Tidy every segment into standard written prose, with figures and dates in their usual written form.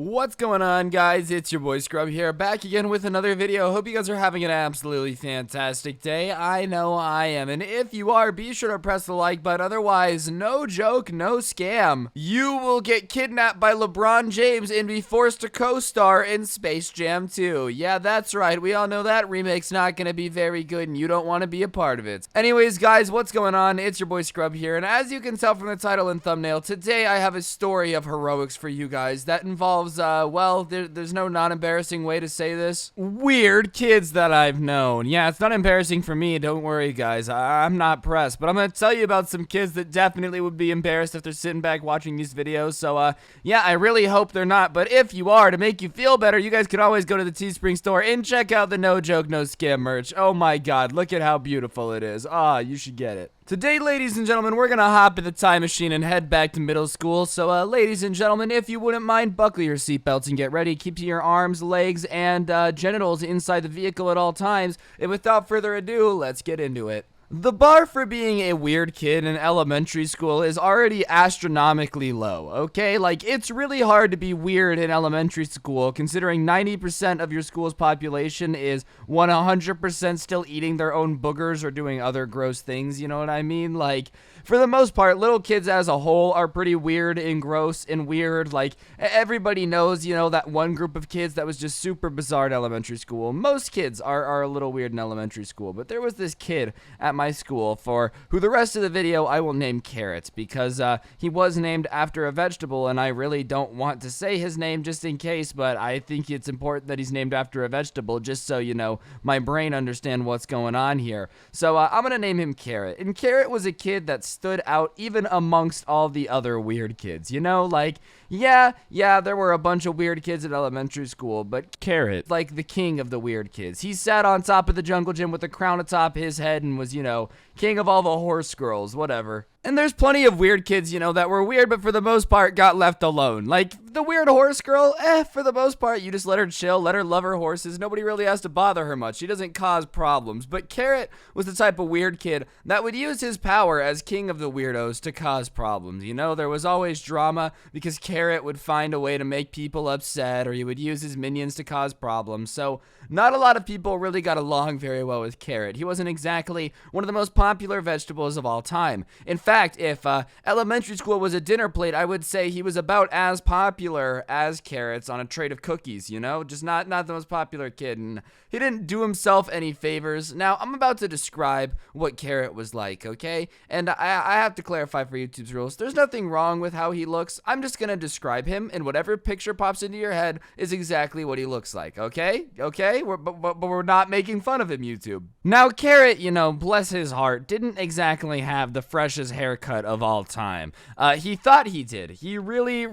What's going on, guys? It's your boy Scrub here, back again with another video. Hope you guys are having an absolutely fantastic day. I know I am, and if you are, be sure to press the like button. Otherwise, no joke, no scam, you will get kidnapped by LeBron James and be forced to co-star in Space Jam 2. Yeah, that's right. We all know that remake's not gonna be very good, and you don't want to be a part of it. Anyways, guys, what's going on? It's your boy Scrub here, and as you can tell from the title and thumbnail, today I have a story of heroics for you guys that involves well, there's no non-embarrassing way to say this. Weird kids that I've known. Yeah, it's not embarrassing for me, don't worry, guys. I'm not pressed, but I'm gonna tell you about some kids that definitely would be embarrassed if they're sitting back watching these videos. So, yeah, I really hope they're not, but if you are, to make you feel better, you guys can always go to the Teespring store and check out the No Joke, No Scam merch. Oh my god, look at how beautiful it is. You should get it. Today, ladies and gentlemen, we're gonna hop in the time machine and head back to middle school. So, ladies and gentlemen, if you wouldn't mind, buckle your seatbelts and get ready. Keep your arms, legs, and genitals inside the vehicle at all times. And without further ado, let's get into it. The bar for being a weird kid in elementary school is already astronomically low, okay? Like, it's really hard to be weird in elementary school, considering 90% of your school's population is 100% still eating their own boogers or doing other gross things, you know what I mean? Like, for the most part, little kids as a whole are pretty weird and gross and weird. Like, everybody knows, you know, that one group of kids that was just super bizarre in elementary school. Most kids are a little weird in elementary school, but there was this kid at my school for who the rest of the video I will name Carrot, because he was named after a vegetable, and I really don't want to say his name just in case, but I think it's important that he's named after a vegetable just so, you know, my brain understand what's going on here. So I'm gonna name him Carrot, and Carrot was a kid that stood out even amongst all the other weird kids, you know, like, yeah, there were a bunch of weird kids at elementary school, but Carrot, like the king of the weird kids. He sat on top of the jungle gym with a crown atop his head and was, you know, king of all the horse girls, whatever. And there's plenty of weird kids, you know, that were weird, but for the most part got left alone. Like, the weird horse girl, for the most part, you just let her chill, let her love her horses. Nobody really has to bother her much. She doesn't cause problems. But Carrot was the type of weird kid that would use his power as king of the weirdos to cause problems. You know, there was always drama because Carrot would find a way to make people upset, or he would use his minions to cause problems. So, not a lot of people really got along very well with Carrot. He wasn't exactly one of the most popular vegetables of all time. In fact, if elementary school was a dinner plate, I would say he was about as popular as Carrots on a tray of cookies, you know? Just not the most popular kid, and he didn't do himself any favors. Now, I'm about to describe what Carrot was like, okay? And I have to clarify for YouTube's rules. There's nothing wrong with how he looks. I'm just gonna describe him, and whatever picture pops into your head is exactly what he looks like, okay? Okay? But we're not making fun of him, YouTube. Now, Carrot, you know, bless his heart, didn't exactly have the freshest haircut of all time. He thought he did. He really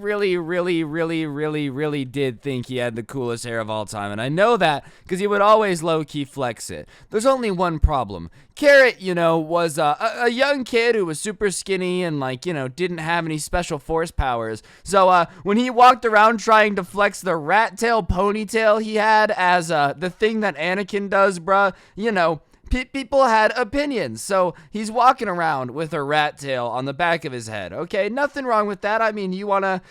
did think he had the coolest hair of all time, and I know that because he would always low-key flex it. There's only one problem. Carrot, you know, was a young kid who was super skinny and, like, you know, didn't have any special force powers. So when he walked around trying to flex the rat tail ponytail he had as the thing that Anakin does, bruh, you know, people had opinions. So he's walking around with a rat tail on the back of his head. Okay, nothing wrong with that. I mean, you wanna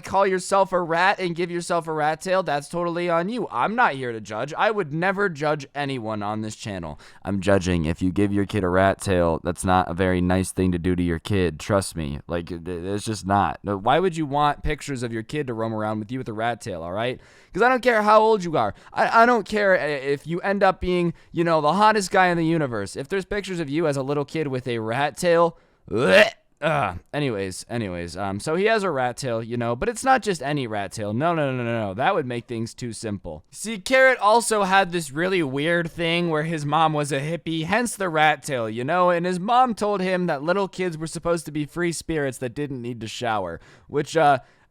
call yourself a rat and give yourself a rat tail, that's totally on you. I'm not here to judge. I would never judge anyone on this channel. I'm judging if you give your kid a rat tail. That's not a very nice thing to do to your kid. Trust me. Like, it's just not. Why would you want pictures of your kid to roam around with you with a rat tail, all right? Because I don't care how old you are. I don't care if you end up being, you know, the hottest guy in the universe. If there's pictures of you as a little kid with a rat tail, anyways, so he has a rat tail, you know, but it's not just any rat tail. No. That would make things too simple. See, Carrot also had this really weird thing where his mom was a hippie, hence the rat tail, you know, and his mom told him that little kids were supposed to be free spirits that didn't need to shower, which,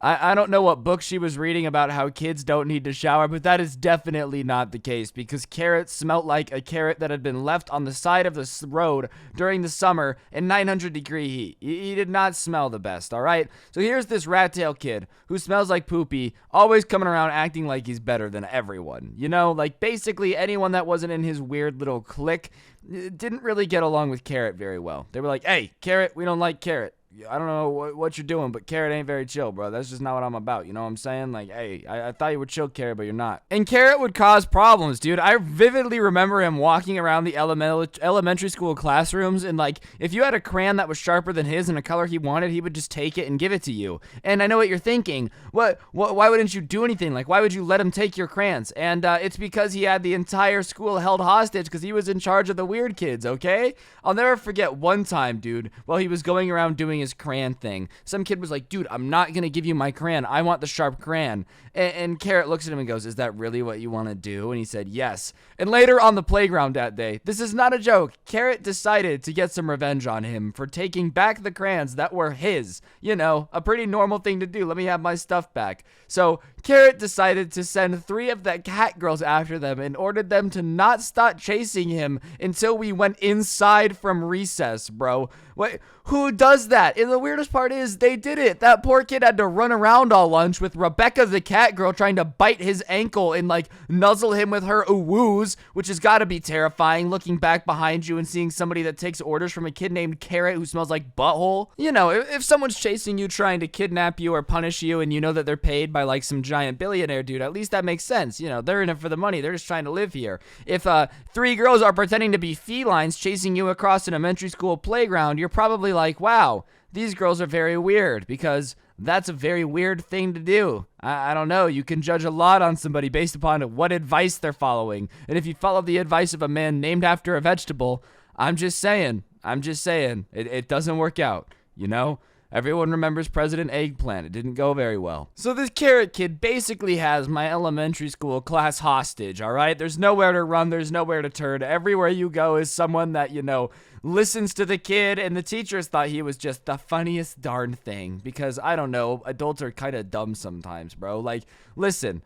I don't know what book she was reading about how kids don't need to shower, but that is definitely not the case, because Carrot smelled like a carrot that had been left on the side of the road during the summer in 900-degree heat. He did not smell the best, all right? So here's this rat tail kid who smells like poopy, always coming around acting like he's better than everyone. You know, like basically anyone that wasn't in his weird little clique didn't really get along with Carrot very well. They were like, hey, Carrot, we don't like Carrot. I don't know what you're doing, but Carrot ain't very chill, bro. That's just not what I'm about. You know what I'm saying? Like, hey, I thought you were chill, Carrot, but you're not. And Carrot would cause problems, dude. I vividly remember him walking around the elementary school classrooms, and like, if you had a crayon that was sharper than his and a color he wanted, he would just take it and give it to you. And I know what you're thinking. Why wouldn't you do anything? Like, why would you let him take your crayons? And it's because he had the entire school held hostage because he was in charge of the weird kids, okay? I'll never forget one time, dude, while he was going around doing his crayon thing. Some kid was like, dude, I'm not gonna give you my crayon. I want the sharp crayon. And Carrot looks at him and goes, is that really what you want to do? And he said, yes. And later on the playground that day, this is not a joke, Carrot decided to get some revenge on him for taking back the crayons that were his. You know, a pretty normal thing to do. Let me have my stuff back. So Carrot decided to send 3 of the cat girls after them and ordered them to not stop chasing him until we went inside from recess, bro. Wait, who does that? And the weirdest part is they did it. That poor kid had to run around all lunch with Rebecca the cat girl trying to bite his ankle and like nuzzle him with her ooh-woos, which has got to be terrifying looking back behind you and seeing somebody that takes orders from a kid named Carrot who smells like butthole. You know, if someone's chasing you trying to kidnap you or punish you and you know that they're paid by like some giant billionaire dude, at least that makes sense. You know, they're in it for the money. They're just trying to live here. If 3 girls are pretending to be felines chasing you across an elementary school playground, you're probably like, wow, these girls are very weird, because that's a very weird thing to do. I don't know. You can judge a lot on somebody based upon what advice they're following. And if you follow the advice of a man named after a vegetable, I'm just saying, it doesn't work out, you know? Everyone remembers President Eggplant. It didn't go very well. So this Carrot kid basically has my elementary school class hostage, all right? There's nowhere to run. There's nowhere to turn. Everywhere you go is someone that, you know, listens to the kid, and the teachers thought he was just the funniest darn thing because, I don't know, adults are kind of dumb sometimes, bro. Like, listen,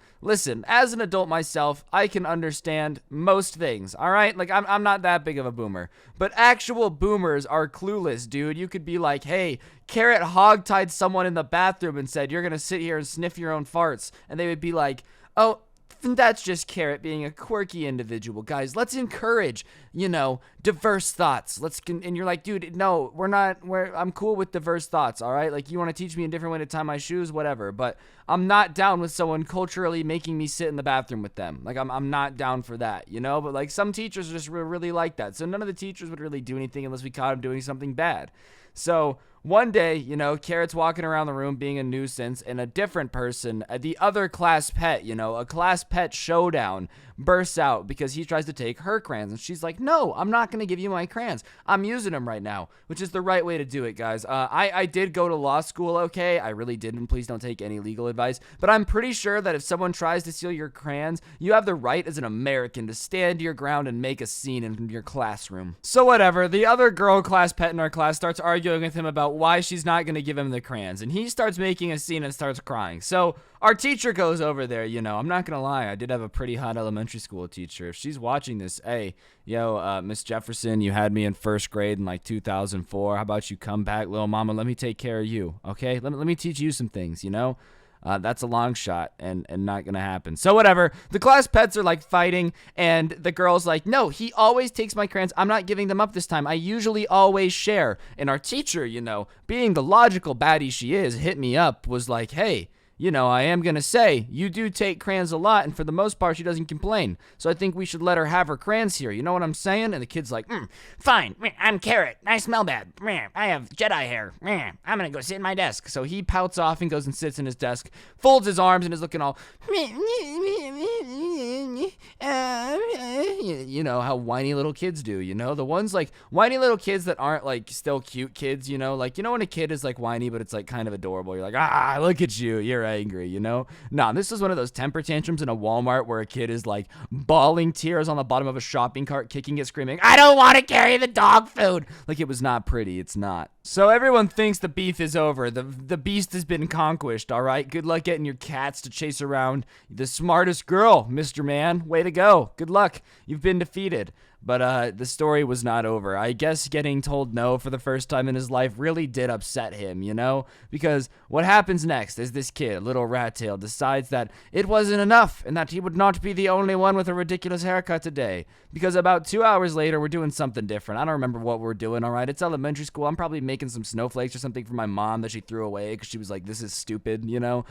as an adult myself, I can understand most things, all right? Like, I'm not that big of a boomer, but actual boomers are clueless, dude. You could be like, hey, Carrot hogtied someone in the bathroom and said, you're gonna sit here and sniff your own farts, and they would be like, oh, that's just Carrot being a quirky individual. Guys, let's encourage, you know, diverse thoughts. And you're like, dude, no, I'm cool with diverse thoughts, all right? Like, you want to teach me a different way to tie my shoes, whatever. But I'm not down with someone culturally making me sit in the bathroom with them. Like, I'm not down for that, you know? But, like, some teachers just really like that. So none of the teachers would really do anything unless we caught them doing something bad. So one day, you know, Carrot's walking around the room being a nuisance, and a different person, the other class pet, you know, a class pet showdown bursts out because he tries to take her crayons, and she's like, no, I'm not going to give you my crayons. I'm using them right now, which is the right way to do it, guys. I did go to law school, okay? I really didn't. Please don't take any legal advice, but I'm pretty sure that if someone tries to steal your crayons, you have the right as an American to stand your ground and make a scene in your classroom. So whatever, the other girl class pet in our class starts arguing with him about why she's not going to give him the crayons, and he starts making a scene and starts crying. So our teacher goes over there, you know, I'm not going to lie, I did have a pretty hot elementary school teacher. If she's watching this, hey, yo, Miss Jefferson, you had me in first grade in like 2004. How about you come back, little mama, let me take care of you, okay? Let me teach you some things, you know? That's a long shot and not gonna happen. So whatever, the class pets are like fighting, and the girl's like, no, he always takes my crayons. I'm not giving them up this time. I usually always share. And our teacher, you know, being the logical baddie she is, hit me up, was like, hey, you know, I am going to say, you do take crayons a lot, and for the most part, she doesn't complain. So I think we should let her have her crayons here. You know what I'm saying? And the kid's like, fine, I'm Carrot. I smell bad. I have Jedi hair. I'm going to go sit in my desk. So he pouts off and goes and sits in his desk, folds his arms, and is looking all, you know, how whiny little kids do, you know? The ones, like, whiny little kids that aren't, like, still cute kids, you know? Like, you know when a kid is, like, whiny, but it's, like, kind of adorable? You're like, look at you. You're angry, you know? Nah, this is one of those temper tantrums in a Walmart where a kid is like bawling tears on the bottom of a shopping cart, kicking it, screaming, I don't want to carry the dog food. Like, it was not pretty. It's not. So everyone thinks the beef is over. The beast has been conquered, all right? Good luck getting your cats to chase around the smartest girl, Mr. Man. Way to go. Good luck. You've been defeated. But the story was not over. I guess getting told no for the first time in his life really did upset him, you know? Because what happens next is this kid, little rat tail, decides that it wasn't enough and that he would not be the only one with a ridiculous haircut today. Because about 2 hours later, we're doing something different. I don't remember what we're doing, all right? It's elementary school. I'm probably making some snowflakes or something for my mom that she threw away because she was like, this is stupid, you know?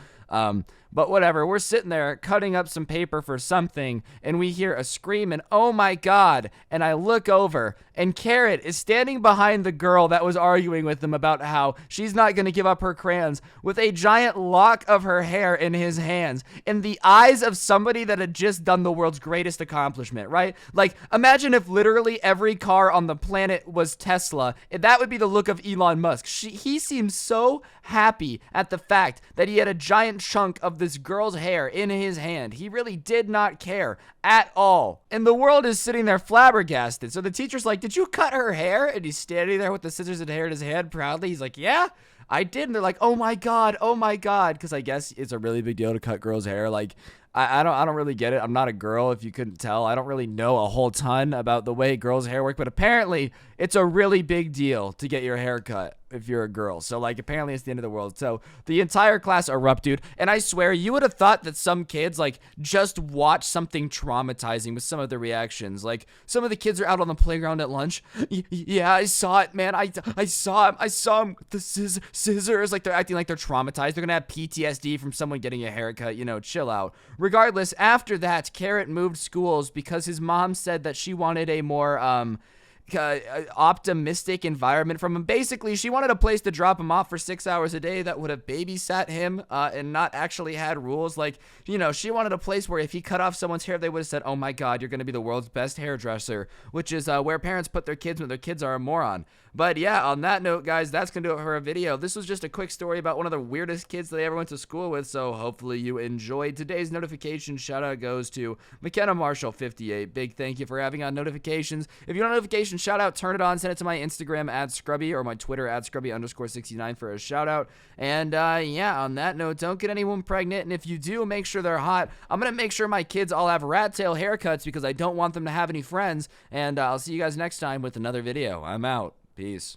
But whatever, we're sitting there cutting up some paper for something, and we hear a scream, and oh my god, and I look over, and Carrot is standing behind the girl that was arguing with him about how she's not going to give up her crayons with a giant lock of her hair in his hands, in the eyes of somebody that had just done the world's greatest accomplishment, right? Like, imagine if literally every car on the planet was Tesla, that would be the look of Elon Musk. He seems so happy at the fact that he had a giant chunk of this girl's hair in his hand. He really did not care at all. And the world is sitting there flabbergasted. So the teacher's like, did you cut her hair? And he's standing there with the scissors and hair in his hand proudly. He's like, yeah, I did. And they're like, oh my god, oh my god. Because I guess it's a really big deal to cut girls' hair. Like, I don't really get it. I'm not a girl, if you couldn't tell. I don't really know a whole ton about the way girls' hair work, but apparently it's a really big deal to get your hair cut if you're a girl. So, like, apparently it's the end of the world. So the entire class erupted, and I swear you would have thought that some kids, like, just watched something traumatizing with some of the reactions. Like, some of the kids are out on the playground at lunch. Yeah, I saw it, man. I saw him with the scissors. Like, they're acting like they're traumatized. They're gonna have PTSD from someone getting a haircut. You know, chill out. Regardless, after that, Carrot moved schools because his mom said that she wanted a more optimistic environment from him. Basically, she wanted a place to drop him off for 6 hours a day that would have babysat him and not actually had rules. Like, you know, she wanted a place where if he cut off someone's hair, they would have said, oh my god, you're going to be the world's best hairdresser, which is where parents put their kids when their kids are a moron. But yeah, on that note, guys, that's going to do it for a video. This was just a quick story about one of the weirdest kids that I ever went to school with, so hopefully you enjoyed. Today's notification shout out goes to McKenna Marshall 58. Big thank you for having on notifications. If you want a notification shout out, turn it on, send it to my Instagram @Scrubby or my Twitter @Scrubby_69 for a shout out. And yeah, on that note, don't get anyone pregnant, and if you do, make sure they're hot. I'm going to make sure my kids all have rat tail haircuts because I don't want them to have any friends, and I'll see you guys next time with another video. I'm out. Peace.